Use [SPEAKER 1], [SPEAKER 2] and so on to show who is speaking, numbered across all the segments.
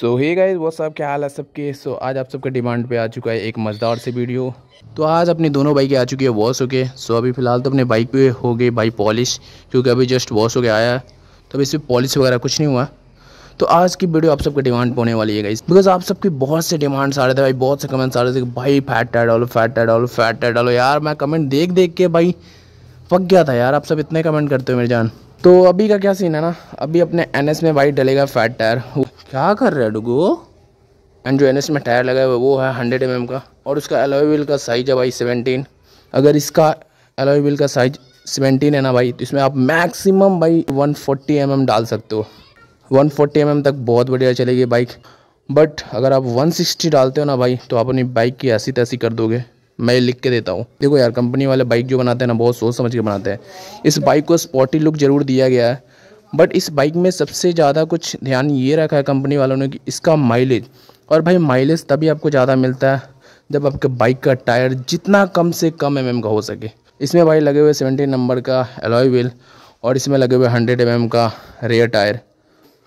[SPEAKER 1] सो hey guys वो सब क्या हाल है सबके। सो आज आप सबके डिमांड पे आ चुका है एक मज़ेदार से वीडियो। तो आज अपनी दोनों बाइकें आ चुकी है वॉश होके। सो अभी फ़िलहाल तो अपने बाइक पे हो गई बाइक पॉलिश, क्योंकि अभी जस्ट वॉश होके आया है, तो अभी इसमें पॉलिश वगैरह कुछ नहीं हुआ। तो आज की वीडियो आप सबके डिमांड पे होने वाली है गाइस, बिकॉज आप सबके बहुत से डिमांड्स आ रहे थे भाई, बहुत से कमेंट्स आ रहे थे कि भाई फैट टायर डालो, फैट टायर डालो, फैट टायर डालो। यार मैं कमेंट देख देख के भाई पक गया था यार, आप सब इतने कमेंट करते हो मेरी जान। तो अभी का क्या सीन है ना, अभी अपने NS में भाई डलेगा फैट टायर। क्या कर रहे हैं डुगो? एंड जो NS में टायर लगा हुआ है वो है 100 mm का, और उसका अलॉय व्हील का साइज है भाई 17। अगर इसका अलॉय व्हील का साइज 17 है ना भाई, तो इसमें आप मैक्सिमम भाई 140 mm डाल सकते हो। 140 mm तक बहुत बढ़िया चलेगी बाइक। बट अगर आप 160 डालते हो ना भाई, तो आप अपनी बाइक की ऐसी तैसी कर दोगे। मैं लिख के देता हूँ। देखो यार, कंपनी वाले बाइक जो बनाते हैं ना, बहुत सोच समझ के बनाते हैं। इस बाइक को स्पोर्टी लुक जरूर दिया गया है, बट इस बाइक में सबसे ज़्यादा कुछ ध्यान ये रखा है कंपनी वालों ने कि इसका माइलेज। और भाई माइलेज तभी आपको ज़्यादा मिलता है जब आपके बाइक का टायर जितना कम से कम mm का हो सके। इसमें भाई लगे हुए 17 नंबर का अलॉय व्हील, और इसमें लगे हुए 100 mm का रेयर टायर।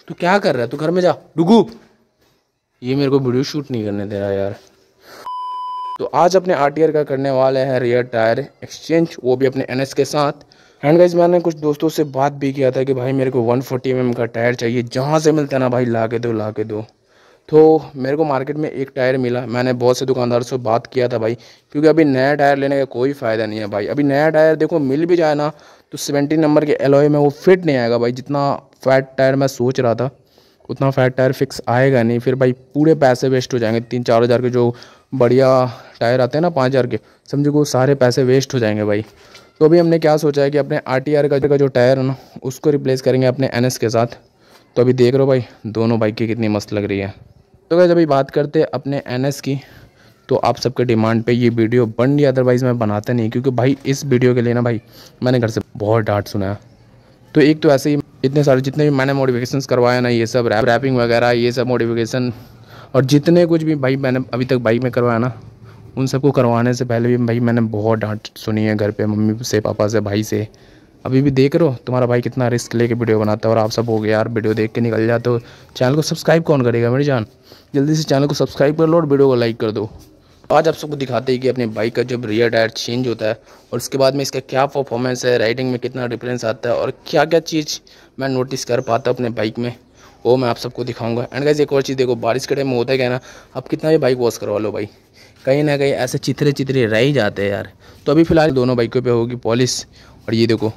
[SPEAKER 1] तू क्या कर रहा है? तू घर में जा डुगू। ये मेरे को वीडियो शूट नहीं करने दे रहा यार। तो आज अपने RTR का करने वाले हैं रियर टायर एक्सचेंज, वो भी अपने NS के साथ। एंड गाइस, मैंने कुछ दोस्तों से बात भी किया था कि भाई मेरे को 140 mm का टायर चाहिए, जहाँ से मिलता है ना भाई ला के दो ला के दो। तो मेरे को मार्केट में एक टायर मिला। मैंने बहुत से दुकानदार से बात किया था भाई, क्योंकि अभी नया टायर लेने का कोई फ़ायदा नहीं है भाई। अभी नया टायर देखो मिल भी जाए ना, तो 17 नंबर के एलॉय में वो फिट नहीं आएगा भाई। जितना फैट टायर मैं सोच रहा था उतना फैट टायर फिक्स आएगा नहीं। फिर भाई पूरे पैसे वेस्ट हो जाएंगे। 3-4 हज़ार के जो बढ़िया टायर आते हैं ना, 5 हज़ार के, समझो वो सारे पैसे वेस्ट हो जाएंगे भाई। तो अभी हमने क्या सोचा है कि अपने RTR का जो टायर है ना, उसको रिप्लेस करेंगे अपने NS के साथ। तो अभी देख रहे हो भाई दोनों बाइकें कितनी मस्त लग रही है। तो गाइस अभी बात करते हैं अपने NS की। तो आप सबके डिमांड पे ये वीडियो बन रही है, अदरवाइज़ मैं बनाता नहीं, क्योंकि भाई इस वीडियो के लिए ना भाई मैंने घर से बहुत डांट सुना है। तो एक तो ऐसे ही इतने सारे जितने भी मैंने मॉडिफिकेशंस करवाए ना, ये सब रैपिंग वगैरह ये सब मॉडिफिकेशन, और जितने कुछ भी भाई मैंने अभी तक बाइक में करवाया ना, उन सबको करवाने से पहले भी भाई मैंने बहुत डांट सुनी है घर पे, मम्मी से, पापा से, भाई से। अभी भी देख रहे हो तुम्हारा भाई कितना रिस्क लेके वीडियो बनाता है, और आप सब हो गए यार वीडियो देख के निकल जाते हो। चैनल को सब्सक्राइब कौन करेगा मेरी जान? जल्दी से चैनल को सब्सक्राइब कर लो और वीडियो को लाइक कर दो। आज आप सबको दिखाते हैं कि अपनी बाइक का जब रियर टायर चेंज होता है और उसके बाद में इसका क्या परफॉर्मेंस है, राइडिंग में कितना डिफरेंस आता है, और क्या क्या चीज़ मैं नोटिस कर पाता अपने बाइक में, वो मैं आप सबको दिखाऊंगा। एंड गाइस एक और चीज़ देखो, बारिश के टाइम में होता है क्या ना, आप कितना भी बाइक वॉश करवा लो भाई, कहीं ना कहीं ऐसे चिथरे चिथरे रह ही जाते हैं यार। तो अभी फ़िलहाल दोनों बाइकों पे होगी पॉलिश। और ये देखो,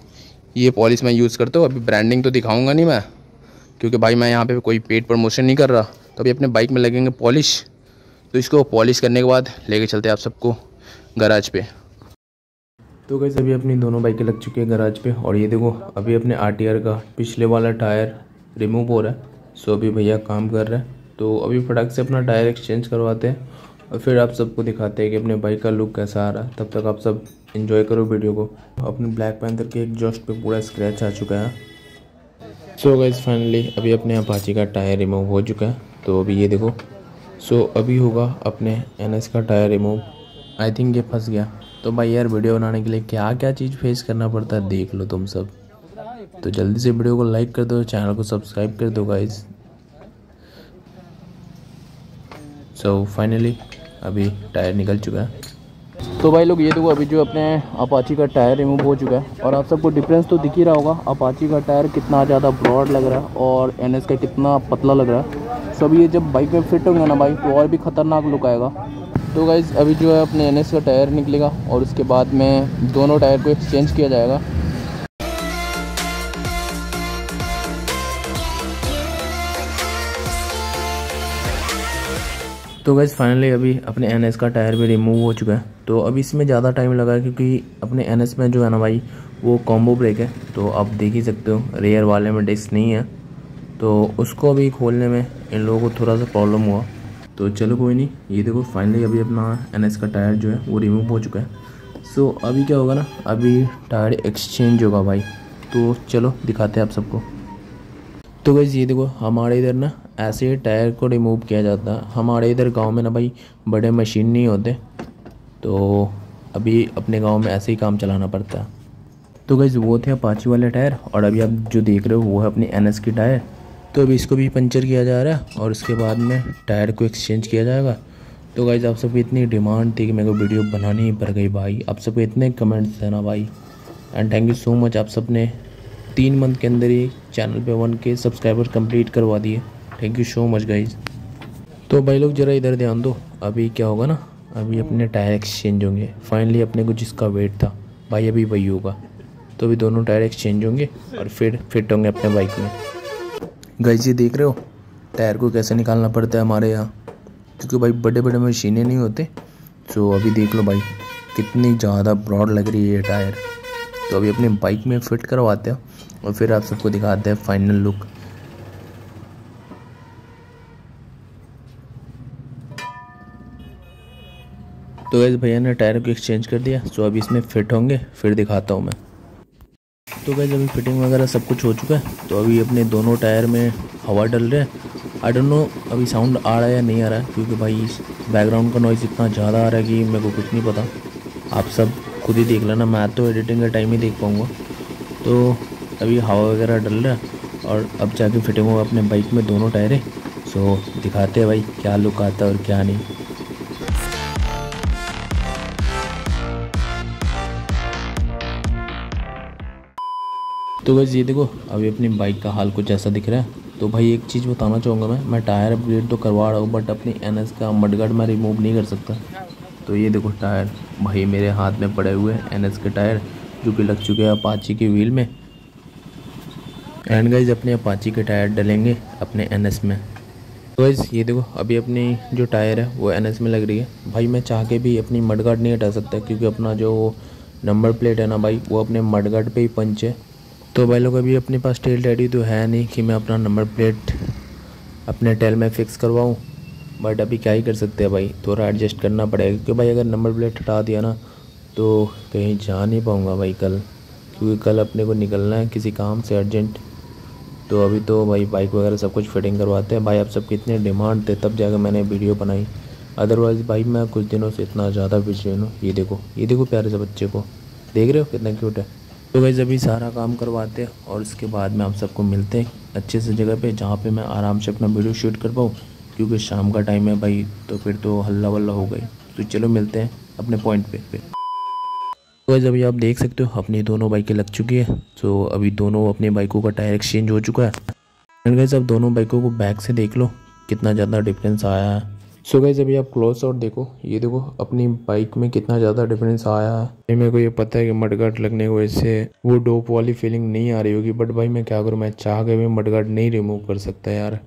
[SPEAKER 1] ये पॉलिश मैं यूज़ करता हूँ। अभी ब्रांडिंग तो दिखाऊंगा नहीं मैं, क्योंकि भाई मैं यहाँ पे कोई पेड प्रमोशन नहीं कर रहा। तो अभी अपने बाइक में लगेंगे पॉलिश। तो इसको पॉलिश करने के बाद लेके चलते हैं आप सबको गैराज पे। तो गाइस अभी अपनी दोनों बाइकें लग चुकी है गैराज पे, और ये देखो अभी अपने RTR का पिछले वाला टायर रिमूव हो रहा है। सो अभी भैया काम कर रहे हैं, तो अभी फटाक से अपना टायर एक्सचेंज करवाते हैं और फिर आप सबको दिखाते हैं कि अपने बाइक का लुक कैसा आ रहा है। तब तक आप सब एंजॉय करो वीडियो को। अपने ब्लैक पैंथर के एग्जॉस्ट पे पूरा स्क्रैच आ चुका है। सो गाइस फाइनली अभी अपने अपाची का टायर रिमूव हो चुका है। तो अभी ये देखो, सो अभी होगा अपने NS का टायर रिमूव। आई थिंक ये फंस गया। तो भाई यार वीडियो बनाने के लिए क्या क्या चीज़ फेस करना पड़ता है देख लो तुम सब। तो जल्दी से वीडियो को लाइक कर दो, चैनल को सब्सक्राइब कर दो गाइस। सो फाइनली अभी टायर निकल चुका है। तो भाई लोग ये देखो, अभी जो अपने अपाची का टायर रिमूव हो चुका है, और आप सबको डिफरेंस तो दिख ही रहा होगा। अपाची का टायर कितना ज़्यादा ब्रॉड लग रहा है और NS का कितना पतला लग रहा है। सब ये जब बाइक में फिट होंगे ना भाई, तो और भी ख़तरनाक लुक आएगा। तो गाइज़ अभी जो है अपने NS का टायर निकलेगा, और उसके बाद में दोनों टायर को एक्सचेंज किया जाएगा। तो गाइज़ फाइनली अभी अपने NS का टायर भी रिमूव हो चुका है। तो अभी इसमें ज़्यादा टाइम लगा है, क्योंकि अपने NS में जो है ना भाई वो कॉम्बो ब्रेक है। तो आप देख ही सकते हो रेयर वाले में डिस्क नहीं है, तो उसको अभी खोलने में इन लोगों को थोड़ा सा प्रॉब्लम हुआ। तो चलो कोई नहीं, ये देखो फाइनली अभी अपना NS का टायर जो है वो रिमूव हो चुका है। सो अभी क्या होगा ना, अभी टायर एक्सचेंज होगा भाई। तो चलो दिखाते हैं आप सबको। तो गाइस ये देखो, हमारे इधर ना ऐसे ही टायर को रिमूव किया जाता है। हमारे इधर गांव में ना भाई बड़े मशीन नहीं होते, तो अभी अपने गांव में ऐसे ही काम चलाना पड़ता है। तो गाइस वो थे अपाची वाले टायर, और अभी आप जो देख रहे हो वो है अपनी NS की टायर। तो अभी इसको भी पंचर किया जा रहा है और उसके बाद में टायर को एक्सचेंज किया जाएगा। तो गाइज़ आप सबकी इतनी डिमांड थी कि मेरे को वीडियो बनानी ही पड़ गई भाई। आप सबके इतने कमेंट्स थे ना भाई, and thank you so much. आप सब ने 3 मंथ के अंदर ही चैनल पे 1K सब्सक्राइबर कंप्लीट करवा दिए। Thank you so much guys. तो भाई लोग ज़रा इधर ध्यान दो। अभी क्या होगा ना, अभी अपने टायर एक्सचेंज होंगे फाइनली। अपने को जिसका वेट था भाई अभी वही होगा। तो अभी दोनों टायर एक्सचेंज होंगे और फिर फिट होंगे अपने बाइक में। गाइस ये देख रहे हो टायर को कैसे निकालना पड़ता है हमारे यहाँ, क्योंकि भाई बड़े बड़े मशीनें नहीं होते। तो अभी देख लो भाई कितनी ज़्यादा ब्रॉड लग रही है ये टायर। तो अभी अपने बाइक में फिट करवाते हैं और फिर आप सबको दिखाते हैं फाइनल लुक। तो गाइस भैया ने टायर को एक्सचेंज कर दिया। सो अभी इसमें फिट होंगे फिर दिखाता हूँ मैं। तो गाइस अभी फिटिंग वगैरह सब कुछ हो चुका है। तो अभी अपने दोनों टायर में हवा डल रहा है। आई डोंट नो अभी साउंड आ रहा है या नहीं आ रहा है, क्योंकि भाई बैकग्राउंड का नॉइज़ इतना ज़्यादा आ रहा है कि मेरे को कुछ नहीं पता। आप सब खुद ही देख लेना, मैं तो एडिटिंग का टाइम ही देख पाऊँगा। तो अभी हवा वगैरह डल रहा है और अब जाके फिटिंग होगा अपने बाइक में दोनों टायरें। सो दिखाते हैं भाई क्या लुक आता है और क्या नहीं। तो बस ये देखो अभी अपनी बाइक का हाल कुछ ऐसा दिख रहा है। तो भाई एक चीज़ बताना चाहूँगा, मैं टायर अपग्रेड तो करवा रहा हूँ बट अपनी NS का मडगार्ड मैं रिमूव नहीं कर सकता। तो ये देखो टायर भाई मेरे हाथ में पड़े हुए हैं NS के टायर, जो कि लग चुके हैं अपाची के व्हील में। एंड गाइज अपने अपाची के टायर डलेंगे अपने NS में। तो गाइज ये देखो अभी अपनी जो टायर है वो NS में लग रही है। भाई मैं चाह के भी अपनी मडगार्ड नहीं हटा सकता, क्योंकि अपना जो नंबर प्लेट है ना भाई वो अपने मडगार्ड पे ही पंच है। तो भाई लोग अभी अपने पास टेल रेडी तो है नहीं कि मैं अपना नंबर प्लेट अपने टेल में फ़िक्स करवाऊँ। बट अभी क्या ही कर सकते हैं भाई, थोड़ा एडजस्ट करना पड़ेगा। क्योंकि भाई अगर नंबर प्लेट हटा दिया ना तो कहीं जा नहीं पाऊँगा भाई कल, क्योंकि कल अपने को निकलना है किसी काम से अर्जेंट। तो अभी तो भाई बाइक वगैरह सब कुछ फिटिंग करवाते हैं। भाई आप सब कितने डिमांड थे तब जाकर मैंने वीडियो बनाई, अदरवाइज़ भाई मैं कुछ दिनों से इतना ज़्यादा बिजी हूँ। ये देखो प्यारे से बच्चे को देख रहे हो कितना क्यूट है। तो गाइस अभी सारा काम करवाते हैं और उसके बाद में आप सबको मिलते हैं अच्छे से जगह पे, जहाँ पे मैं आराम से अपना वीडियो शूट कर पाऊँ, क्योंकि शाम का टाइम है भाई तो फिर तो हल्ला वल्ला हो गई। तो चलो मिलते हैं अपने पॉइंट पे फिर। तो गाइस अभी आप देख सकते हो अपनी दोनों बाइकें लग चुकी है। तो अभी दोनों अपनी बाइकों का टायर एक्सचेंज हो चुका है। एंड गाइस अब दोनों बाइकों को बैक से देख लो कितना ज़्यादा डिफरेंस आया है। सो गाइस अभी आप क्लोज शॉट देखो, ये देखो अपनी बाइक में कितना ज़्यादा डिफरेंस आया है। मेरे को ये पता है कि मडगार्ड लगने की वजह से वो डोप वाली फीलिंग नहीं आ रही होगी, बट भाई मैं क्या करूँ, मैं चाह के भी मडगार्ड नहीं रिमूव कर सकता यार।